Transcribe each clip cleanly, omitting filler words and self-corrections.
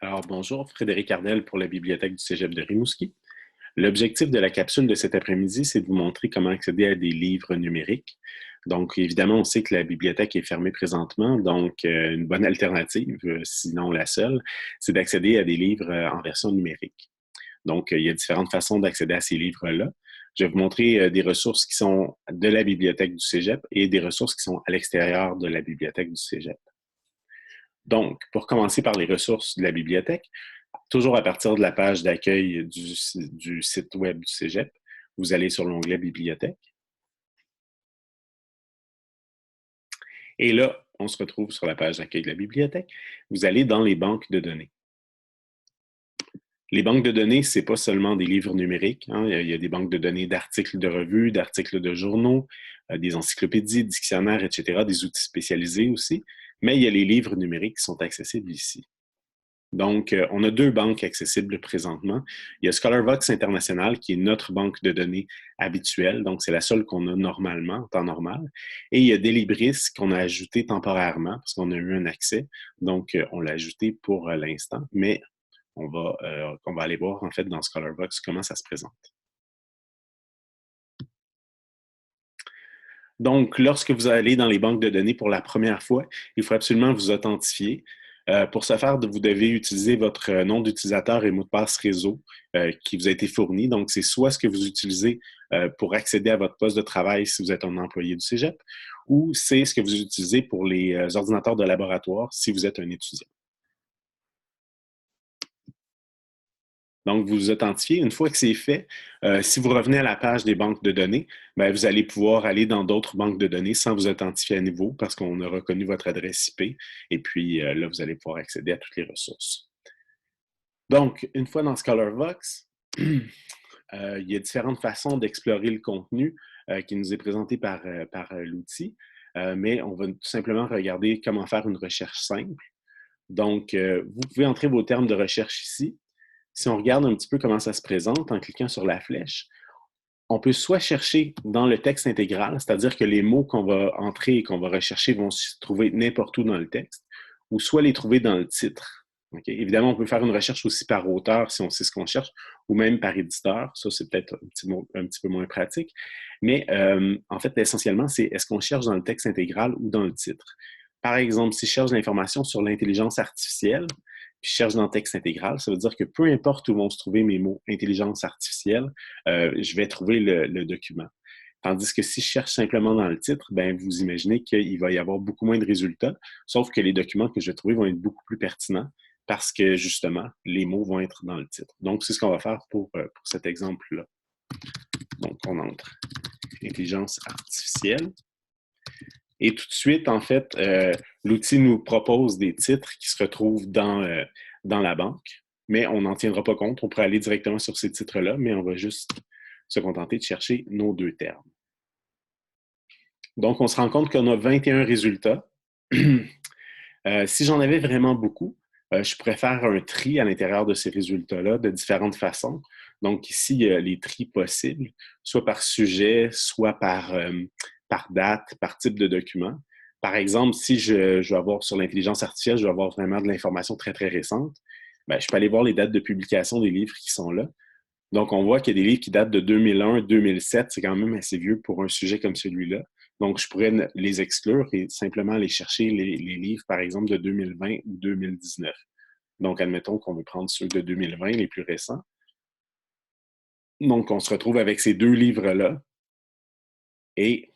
Alors bonjour, Frédéric Ardel pour la Bibliothèque du Cégep de Rimouski. L'objectif de la capsule de cet après-midi, c'est de vous montrer comment accéder à des livres numériques. Donc évidemment, on sait que la bibliothèque est fermée présentement, donc une bonne alternative, sinon la seule, c'est d'accéder à des livres en version numérique. Donc il y a différentes façons d'accéder à ces livres-là. Je vais vous montrer des ressources qui sont de la bibliothèque du Cégep et des ressources qui sont à l'extérieur de la bibliothèque du Cégep. Donc, pour commencer par les ressources de la bibliothèque, toujours à partir de la page d'accueil du site web du Cégep, vous allez sur l'onglet Bibliothèque. Et là, on se retrouve sur la page d'accueil de la bibliothèque. Vous allez dans les banques de données. Les banques de données, ce n'est pas seulement des livres numériques. Hein. Il y a des banques de données d'articles de revues, d'articles de journaux, des encyclopédies, dictionnaires, etc., des outils spécialisés aussi. Mais il y a les livres numériques qui sont accessibles ici. Donc, on a deux banques accessibles présentement. Il y a ScholarVox International, qui est notre banque de données habituelle, donc c'est la seule qu'on a normalement, en temps normal. Et il y a Delibris qu'on a ajouté temporairement, parce qu'on a eu un accès, donc on l'a ajouté pour l'instant, mais on va aller voir en fait dans ScholarVox comment ça se présente. Donc, lorsque vous allez dans les banques de données pour la première fois, il faut absolument vous authentifier. Pour ce faire, vous devez utiliser votre nom d'utilisateur et mot de passe réseau qui vous a été fourni. Donc, c'est soit ce que vous utilisez pour accéder à votre poste de travail si vous êtes un employé du Cégep, ou c'est ce que vous utilisez pour les ordinateurs de laboratoire si vous êtes un étudiant. Donc, vous vous authentifiez. Une fois que c'est fait, si vous revenez à la page des banques de données, bien, vous allez pouvoir aller dans d'autres banques de données sans vous authentifier à nouveau parce qu'on a reconnu votre adresse IP. Et puis là, vous allez pouvoir accéder à toutes les ressources. Donc, une fois dans ScholarVox, il y a différentes façons d'explorer le contenu qui nous est présenté par l'outil, mais on va tout simplement regarder comment faire une recherche simple. Donc, vous pouvez entrer vos termes de recherche ici. Si on regarde un petit peu comment ça se présente en cliquant sur la flèche, on peut soit chercher dans le texte intégral, c'est-à-dire que les mots qu'on va entrer et qu'on va rechercher vont se trouver n'importe où dans le texte, ou soit les trouver dans le titre. Okay? Évidemment, on peut faire une recherche aussi par auteur si on sait ce qu'on cherche, ou même par éditeur. Ça, c'est peut-être un petit peu moins pratique. Mais en fait, essentiellement, c'est est-ce qu'on cherche dans le texte intégral ou dans le titre. Par exemple, si je cherche l'information sur l'intelligence artificielle, puis je cherche dans le texte intégral, ça veut dire que peu importe où vont se trouver mes mots intelligence artificielle, je vais trouver le document. Tandis que si je cherche simplement dans le titre, ben vous imaginez qu'il va y avoir beaucoup moins de résultats, sauf que les documents que je vais trouver vont être beaucoup plus pertinents parce que justement, les mots vont être dans le titre. Donc, c'est ce qu'on va faire pour cet exemple-là. Donc, on entre intelligence artificielle. Et tout de suite, en fait, l'outil nous propose des titres qui se retrouvent dans la banque, mais on n'en tiendra pas compte. On pourrait aller directement sur ces titres-là, mais on va juste se contenter de chercher nos deux termes. Donc, on se rend compte qu'on a 21 résultats. Si j'en avais vraiment beaucoup, je pourrais faire un tri à l'intérieur de ces résultats-là de différentes façons. Donc, ici, il y a les tris possibles, soit par sujet, soit par date, par type de document. Par exemple, si je vais avoir sur l'intelligence artificielle, je vais avoir vraiment de l'information très, très récente, bien, je peux aller voir les dates de publication des livres qui sont là. Donc, on voit qu'il y a des livres qui datent de 2001, 2007. C'est quand même assez vieux pour un sujet comme celui-là. Donc, je pourrais les exclure et simplement aller chercher les livres, par exemple, de 2020 ou 2019. Donc, admettons qu'on veut prendre ceux de 2020, les plus récents. Donc, on se retrouve avec ces deux livres-là. Et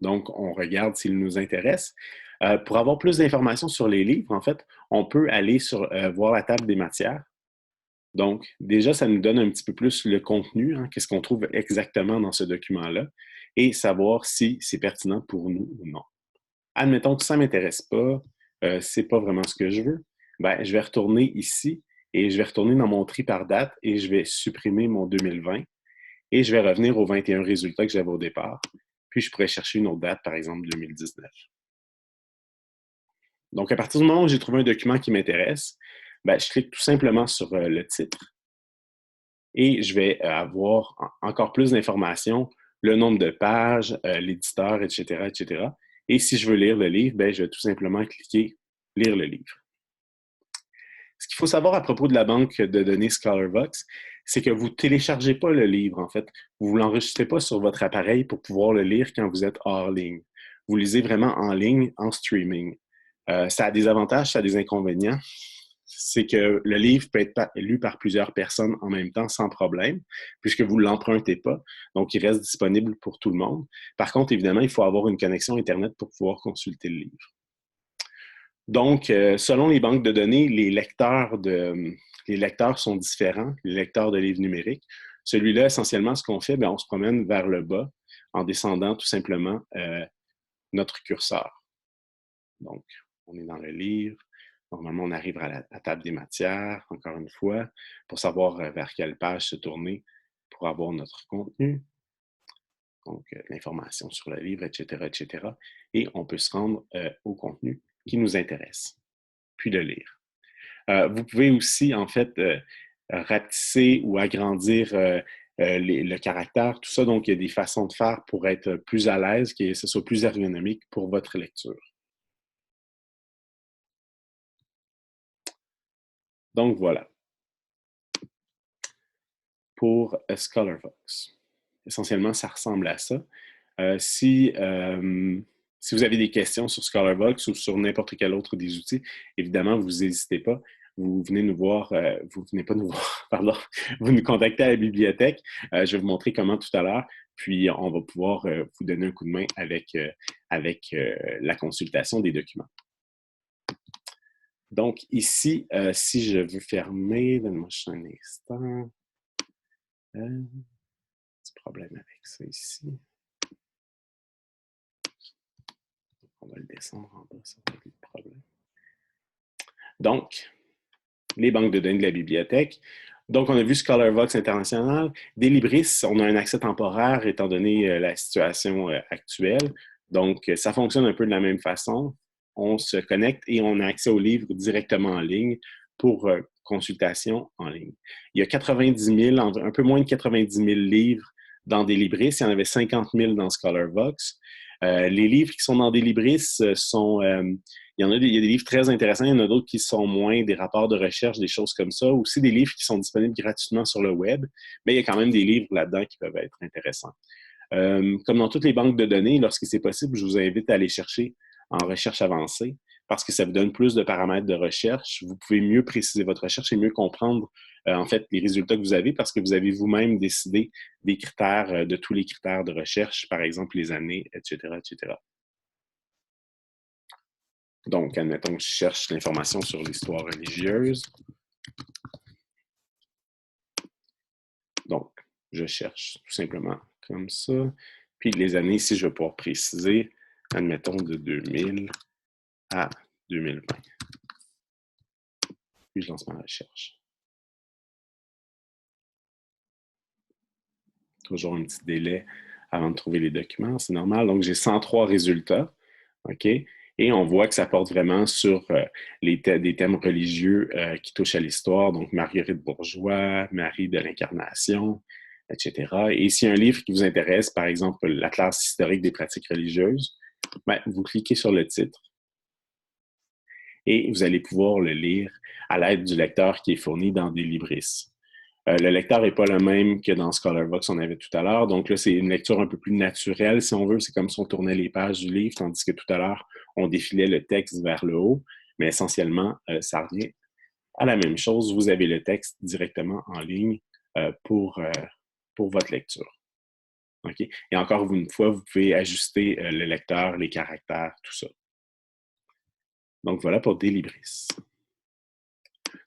donc, on regarde s'ils nous intéressent. Pour avoir plus d'informations sur les livres, en fait, on peut aller voir la table des matières. Donc, déjà, ça nous donne un petit peu plus le contenu, hein, qu'est-ce qu'on trouve exactement dans ce document-là, et savoir si c'est pertinent pour nous ou non. Admettons que ça ne m'intéresse pas, c'est pas vraiment ce que je veux, ben, je vais retourner ici et je vais retourner dans mon tri par date et je vais supprimer mon 2020 et je vais revenir aux 21 résultats que j'avais au départ. Puis, je pourrais chercher une autre date, par exemple 2019. Donc, à partir du moment où j'ai trouvé un document qui m'intéresse, ben, je clique tout simplement sur le titre et je vais avoir encore plus d'informations, le nombre de pages, l'éditeur, etc., etc. Et si je veux lire le livre, ben, je vais tout simplement cliquer « Lire le livre ». Ce qu'il faut savoir à propos de la banque de données Scholarvox, c'est que vous ne téléchargez pas le livre, en fait. Vous ne l'enregistrez pas sur votre appareil pour pouvoir le lire quand vous êtes hors ligne. Vous lisez vraiment en ligne, en streaming. Ça a des avantages, ça a des inconvénients. C'est que le livre peut être lu par plusieurs personnes en même temps sans problème, puisque vous ne l'empruntez pas. Donc, il reste disponible pour tout le monde. Par contre, évidemment, il faut avoir une connexion Internet pour pouvoir consulter le livre. Donc, selon les banques de données, les lecteurs sont différents, les lecteurs de livres numériques. Celui-là, essentiellement, ce qu'on fait, bien, on se promène vers le bas en descendant tout simplement notre curseur. Donc, on est dans le livre. Normalement, on arrive à la table des matières, encore une fois, pour savoir vers quelle page se tourner pour avoir notre contenu. Donc, l'information sur le livre, etc., etc. Et on peut se rendre au contenu qui nous intéresse, puis le lire. Vous pouvez aussi, en fait, rapetisser ou agrandir le caractère, tout ça. Donc, il y a des façons de faire pour être plus à l'aise, que ce soit plus ergonomique pour votre lecture. Donc, voilà. Pour Scholarvox. Essentiellement, ça ressemble à ça. Si vous avez des questions sur Scholarvox ou sur n'importe quel autre des outils, évidemment, vous n'hésitez pas. Vous venez nous voir, vous venez pas nous voir, pardon, vous nous contactez à la bibliothèque. Je vais vous montrer comment tout à l'heure, puis on va pouvoir vous donner un coup de main avec la consultation des documents. Donc ici, si je veux fermer, donne-moi juste un instant. Petit problème avec ça ici. On va le descendre en bas, ça va être le problème. Donc, les banques de données de la bibliothèque. Donc, on a vu Scholarvox International. Delibris, on a un accès temporaire étant donné la situation actuelle. Donc, ça fonctionne un peu de la même façon. On se connecte et on a accès aux livres directement en ligne pour consultation en ligne. Il y a 90 000, un peu moins de 90 000 livres dans Delibris. Il y en avait 50 000 dans Scholarvox. Les livres qui sont dans Delibris sont... il y a des livres très intéressants, il y en a d'autres qui sont moins, des rapports de recherche, des choses comme ça. Aussi des livres qui sont disponibles gratuitement sur le web, mais il y a quand même des livres là-dedans qui peuvent être intéressants. Comme dans toutes les banques de données, lorsque c'est possible, je vous invite à aller chercher en recherche avancée parce que ça vous donne plus de paramètres de recherche. Vous pouvez mieux préciser votre recherche et mieux comprendre en fait les résultats que vous avez parce que vous avez vous-même décidé des critères, de tous les critères de recherche, par exemple les années, etc., etc. Donc, admettons que je cherche l'information sur l'histoire religieuse. Donc, je cherche tout simplement comme ça. Puis les années, ici, je vais pouvoir préciser, admettons, de 2000 à 2020. Puis je lance ma recherche. Toujours un petit délai avant de trouver les documents, c'est normal. Donc, j'ai 103 résultats. OK? Et on voit que ça porte vraiment sur des thèmes religieux qui touchent à l'histoire, donc Marguerite Bourgeois, Marie de l'Incarnation, etc. Et s'il y a un livre qui vous intéresse, par exemple l'Atlas historique des pratiques religieuses, ben, vous cliquez sur le titre et vous allez pouvoir le lire à l'aide du lecteur qui est fourni dans Delibris. Le lecteur n'est pas le même que dans Scholarvox on avait tout à l'heure. Donc là, c'est une lecture un peu plus naturelle, si on veut. C'est comme si on tournait les pages du livre, tandis que tout à l'heure, on défilait le texte vers le haut. Mais essentiellement, ça revient à la même chose. Vous avez le texte directement en ligne pour votre lecture. Okay? Et encore une fois, vous pouvez ajuster le lecteur, les caractères, tout ça. Donc voilà pour Delibris.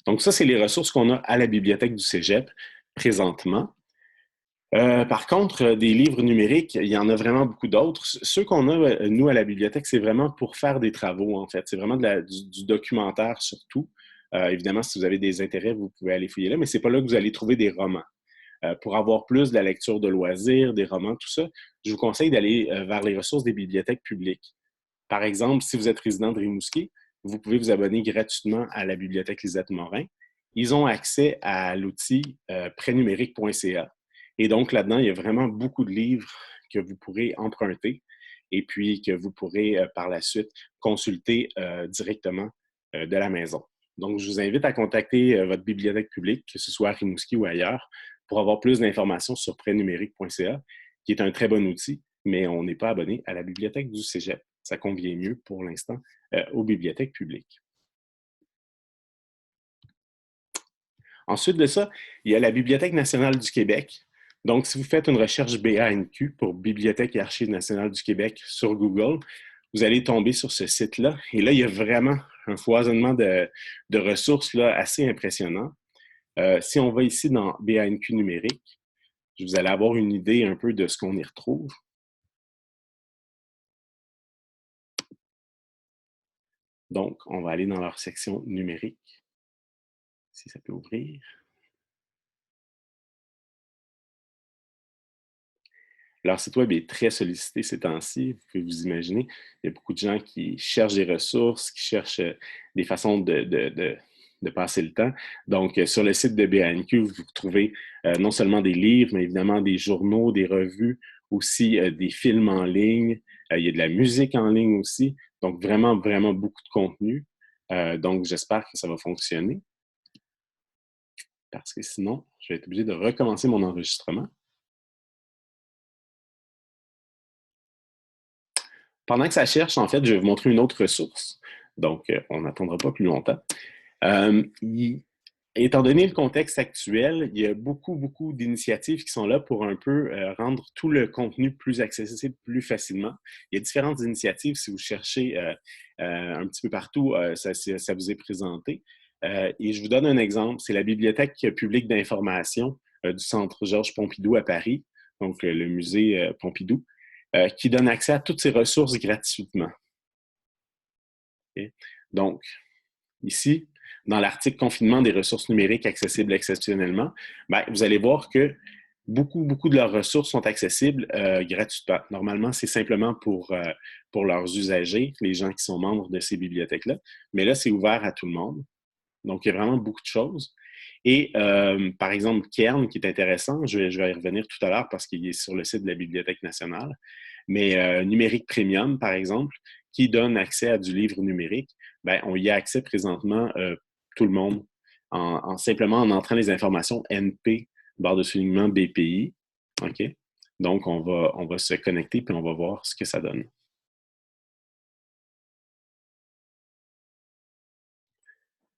Donc ça, c'est les ressources qu'on a à la bibliothèque du Cégep présentement. Par contre, des livres numériques, il y en a vraiment beaucoup d'autres. Ceux qu'on a, nous, à la bibliothèque, c'est vraiment pour faire des travaux, en fait. C'est vraiment du documentaire surtout. Évidemment, si vous avez des intérêts, vous pouvez aller fouiller là, mais ce n'est pas là que vous allez trouver des romans. Pour avoir plus de la lecture de loisirs, des romans, tout ça, je vous conseille d'aller vers les ressources des bibliothèques publiques. Par exemple, si vous êtes résident de Rimouski, vous pouvez vous abonner gratuitement à la bibliothèque Lisette Morin. Ils ont accès à l'outil prêtnumérique.ca. Et donc, là-dedans, il y a vraiment beaucoup de livres que vous pourrez emprunter et puis que vous pourrez par la suite consulter directement de la maison. Donc, je vous invite à contacter votre bibliothèque publique, que ce soit à Rimouski ou ailleurs, pour avoir plus d'informations sur prêtnumérique.ca, qui est un très bon outil, mais on n'est pas abonné à la bibliothèque du Cégep. Ça convient mieux pour l'instant aux bibliothèques publiques. Ensuite de ça, il y a la Bibliothèque nationale du Québec. Donc, si vous faites une recherche BANQ pour Bibliothèque et Archives nationales du Québec sur Google, vous allez tomber sur ce site-là. Et là, il y a vraiment un foisonnement de ressources là, assez impressionnant. Si on va ici dans BANQ numérique, vous allez avoir une idée un peu de ce qu'on y retrouve. Donc, on va aller dans leur section numérique, si ça peut ouvrir. Leur site web est très sollicité ces temps-ci, vous pouvez vous imaginer. Il y a beaucoup de gens qui cherchent des ressources, qui cherchent des façons de passer le temps. Donc, sur le site de BANQ, vous trouvez non seulement des livres, mais évidemment des journaux, des revues, aussi des films en ligne. Il y a de la musique en ligne aussi. Donc, vraiment, vraiment beaucoup de contenu. Donc, j'espère que ça va fonctionner. Parce que sinon, je vais être obligé de recommencer mon enregistrement. Pendant que ça cherche, en fait, je vais vous montrer une autre ressource. Donc, on n'attendra pas plus longtemps. Étant donné le contexte actuel, il y a beaucoup, beaucoup d'initiatives qui sont là pour un peu rendre tout le contenu plus accessible plus facilement. Il y a différentes initiatives. Si vous cherchez un petit peu partout, ça vous est présenté. Et je vous donne un exemple. C'est la Bibliothèque publique d'information du Centre Georges Pompidou à Paris, donc le musée Pompidou, qui donne accès à toutes ces ressources gratuitement. Okay? Donc, ici, dans l'article Confinement des ressources numériques accessibles exceptionnellement, ben, vous allez voir que beaucoup de leurs ressources sont accessibles gratuitement. Normalement, c'est simplement pour leurs usagers, les gens qui sont membres de ces bibliothèques-là. Mais là, c'est ouvert à tout le monde. Donc, il y a vraiment beaucoup de choses. Et par exemple, Kern, qui est intéressant, je vais y revenir tout à l'heure parce qu'il est sur le site de la Bibliothèque nationale, mais Numérique Premium, par exemple, qui donne accès à du livre numérique, ben, on y a accès présentement tout le monde simplement en entrant les informations NP, barre de soulignement BPI. OK? Donc, on va se connecter puis on va voir ce que ça donne.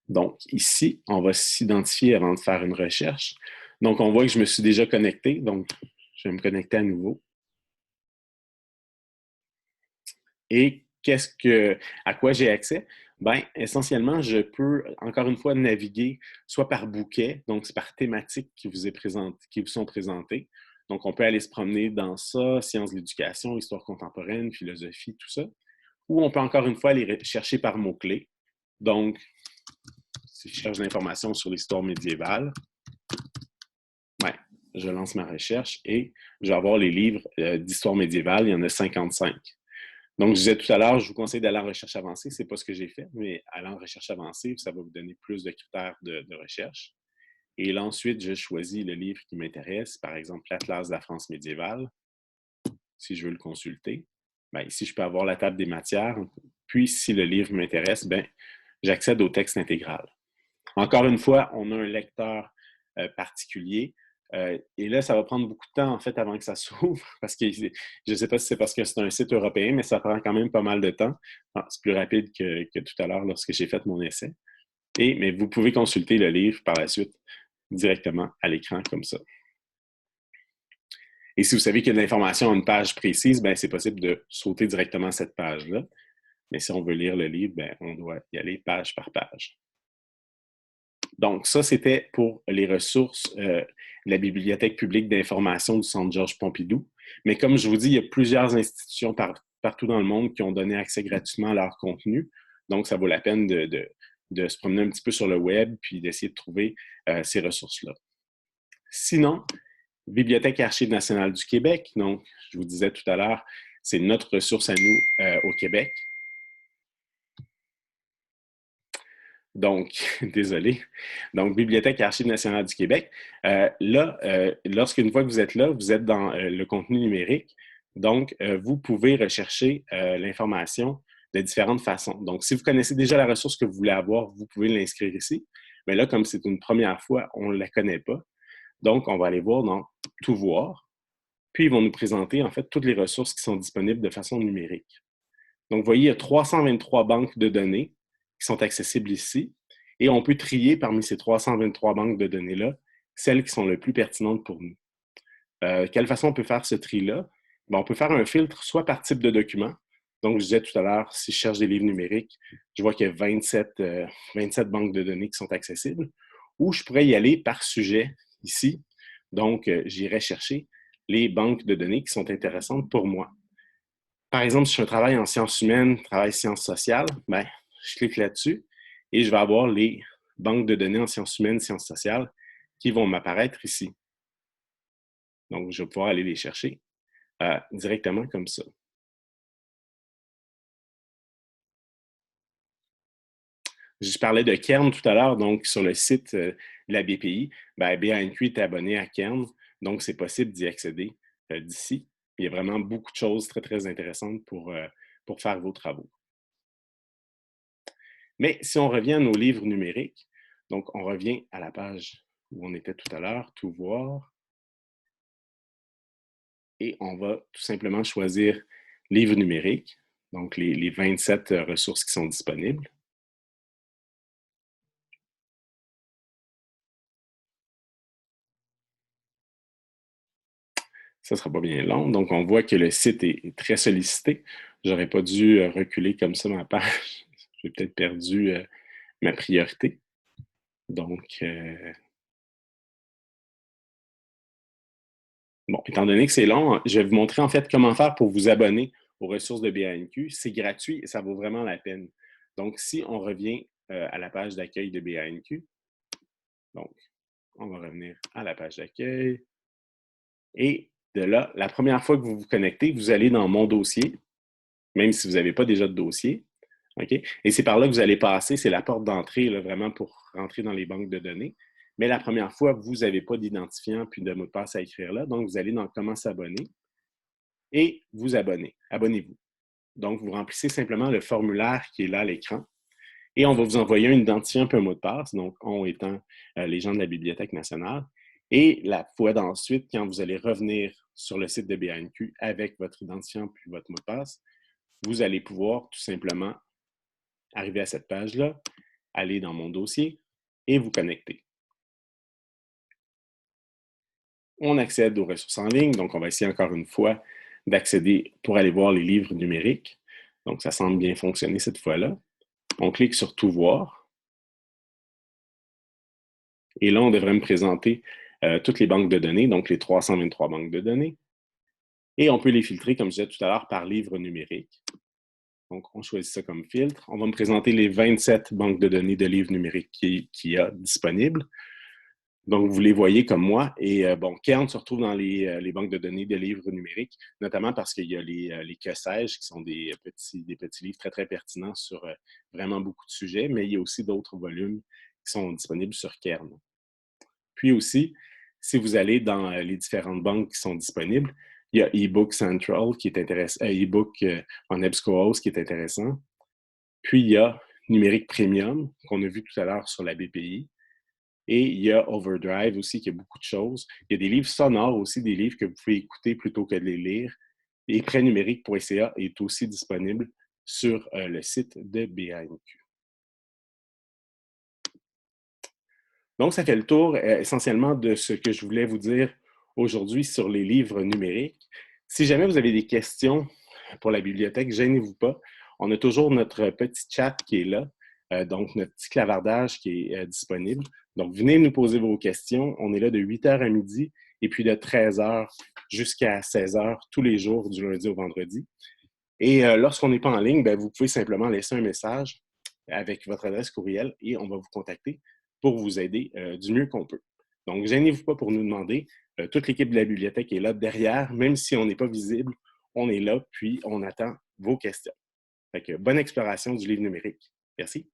Donc, ici, on va s'identifier avant de faire une recherche. Donc, on voit que je me suis déjà connecté. Donc, je vais me connecter à nouveau. Et à quoi j'ai accès? Bien, essentiellement, je peux, encore une fois, naviguer soit par bouquet, donc c'est par thématique qui vous sont présentées. Donc, on peut aller se promener dans ça, sciences de l'éducation, histoire contemporaine, philosophie, tout ça. Ou on peut encore une fois aller chercher par mots-clés. Donc, si je cherche l'information sur l'histoire médiévale, ouais, je lance ma recherche et je vais avoir les livres d'histoire médiévale. Il y en a 55. Donc, je disais tout à l'heure, je vous conseille d'aller en recherche avancée. Ce n'est pas ce que j'ai fait, mais aller en recherche avancée, ça va vous donner plus de critères de recherche. Et là, ensuite, je choisis le livre qui m'intéresse, par exemple l'Atlas de la France médiévale, si je veux le consulter. Bien, ici, je peux avoir la table des matières. Puis, si le livre m'intéresse, ben, j'accède au texte intégral. Encore une fois, on a un lecteur particulier. Et là, ça va prendre beaucoup de temps, en fait, avant que ça s'ouvre, parce que je ne sais pas si c'est parce que c'est un site européen, mais ça prend quand même pas mal de temps. C'est plus rapide que tout à l'heure lorsque j'ai fait mon essai. Mais vous pouvez consulter le livre par la suite directement à l'écran comme ça. Et si vous savez qu'il y a de l'information à une page précise, ben, c'est possible de sauter directement cette page-là. Mais si on veut lire le livre, ben, on doit y aller page par page. Donc, ça, c'était pour les ressources de la Bibliothèque publique d'information du Centre Georges Pompidou. Mais comme je vous dis, il y a plusieurs institutions partout dans le monde qui ont donné accès gratuitement à leur contenu. Donc, ça vaut la peine de se promener un petit peu sur le web puis d'essayer de trouver ces ressources-là. Sinon, Bibliothèque et Archives nationales du Québec, donc, je vous disais tout à l'heure, c'est notre ressource à nous au Québec. Donc, désolé. Donc, Bibliothèque et Archives nationales du Québec. Lorsqu'une fois que vous êtes là, vous êtes dans le contenu numérique. Donc, vous pouvez rechercher l'information de différentes façons. Donc, si vous connaissez déjà la ressource que vous voulez avoir, vous pouvez l'inscrire ici. Mais là, comme c'est une première fois, on ne la connaît pas. Donc, on va aller voir dans Tout voir. Puis, ils vont nous présenter, en fait, toutes les ressources qui sont disponibles de façon numérique. Donc, vous voyez, il y a 323 banques de données qui sont accessibles ici. Et on peut trier parmi ces 323 banques de données-là celles qui sont les plus pertinentes pour nous. Quelle façon on peut faire ce tri-là? Bien, on peut faire un filtre soit par type de document. Donc, je disais tout à l'heure, si je cherche des livres numériques, je vois qu'il y a 27 banques de données qui sont accessibles. Ou je pourrais y aller par sujet ici. Donc, j'irai chercher les banques de données qui sont intéressantes pour moi. Par exemple, si je fais un travail en sciences humaines, travail sciences sociales, ben, je clique là-dessus et je vais avoir les banques de données en sciences humaines, sciences sociales qui vont m'apparaître ici. Donc, je vais pouvoir aller les chercher directement comme ça. Je parlais de Kern tout à l'heure, donc sur le site de la BPI, ben, BANQ est abonné à Kern, donc c'est possible d'y accéder d'ici. Il y a vraiment beaucoup de choses très, très intéressantes pour faire vos travaux. Mais si on revient à nos livres numériques, donc on revient à la page où on était tout à l'heure, Tout voir, et on va tout simplement choisir Livres numériques, donc les 27 ressources qui sont disponibles. Ça ne sera pas bien long. Donc, on voit que le site est très sollicité. Je n'aurais pas dû reculer comme ça ma page. J'ai peut-être perdu ma priorité. Donc, bon, étant donné que c'est long, je vais vous montrer en fait comment faire pour vous abonner aux ressources de BANQ. C'est gratuit et ça vaut vraiment la peine. Donc, si on revient à la page d'accueil de BANQ, donc, on va revenir à la page d'accueil. Et de là, la première fois que vous vous connectez, vous allez dans Mon dossier, même si vous n'avez pas déjà de dossier. Okay? Et c'est par là que vous allez passer, c'est la porte d'entrée vraiment pour rentrer dans les banques de données. Mais la première fois, vous n'avez pas d'identifiant puis de mot de passe à écrire là. Donc, vous allez dans Comment s'abonner et vous abonner. Abonnez-vous. Donc, vous remplissez simplement le formulaire qui est là à l'écran et on va vous envoyer un identifiant puis un mot de passe, donc on étant les gens de la Bibliothèque nationale. Et la fois d'ensuite, quand vous allez revenir sur le site de BANQ avec votre identifiant puis votre mot de passe, vous allez pouvoir tout simplement arriver à cette page-là, aller dans Mon dossier et vous connecter. On accède aux ressources en ligne, donc on va essayer encore une fois d'accéder pour aller voir les livres numériques. Donc, ça semble bien fonctionner cette fois-là. On clique sur Tout voir. Et là, on devrait me présenter toutes les banques de données, donc les 323 banques de données. Et on peut les filtrer, comme je disais tout à l'heure, par livre numérique. Donc, on choisit ça comme filtre. On va me présenter les 27 banques de données de livres numériques qu'il y a disponibles. Donc, vous les voyez comme moi. Et bon, Kern se retrouve dans les banques de données de livres numériques, notamment parce qu'il y a les Que sais-je, qui sont des petits livres très, très pertinents sur vraiment beaucoup de sujets, mais il y a aussi d'autres volumes qui sont disponibles sur Kern. Puis aussi, si vous allez dans les différentes banques qui sont disponibles, il y a eBook Central qui est intéressant, eBook en EBSCOhost qui est intéressant. Puis il y a Numérique Premium qu'on a vu tout à l'heure sur la BPI. Et il y a Overdrive aussi qui a beaucoup de choses. Il y a des livres sonores aussi, des livres que vous pouvez écouter plutôt que de les lire. Et prêtnumérique.ca est aussi disponible sur le site de BANQ. Donc, ça fait le tour essentiellement de ce que je voulais vous dire aujourd'hui sur les livres numériques. Si jamais vous avez des questions pour la bibliothèque, gênez-vous pas. On a toujours notre petit chat qui est là, donc notre petit clavardage qui est disponible. Donc, venez nous poser vos questions. On est là de 8h à midi et puis de 13h jusqu'à 16h tous les jours du lundi au vendredi. Et lorsqu'on n'est pas en ligne, bien, vous pouvez simplement laisser un message avec votre adresse courriel et on va vous contacter pour vous aider du mieux qu'on peut. Donc, gênez-vous pas pour nous demander. Toute l'équipe de la bibliothèque est là derrière, même si on n'est pas visible, on est là, puis on attend vos questions. Fait que bonne exploration du livre numérique. Merci.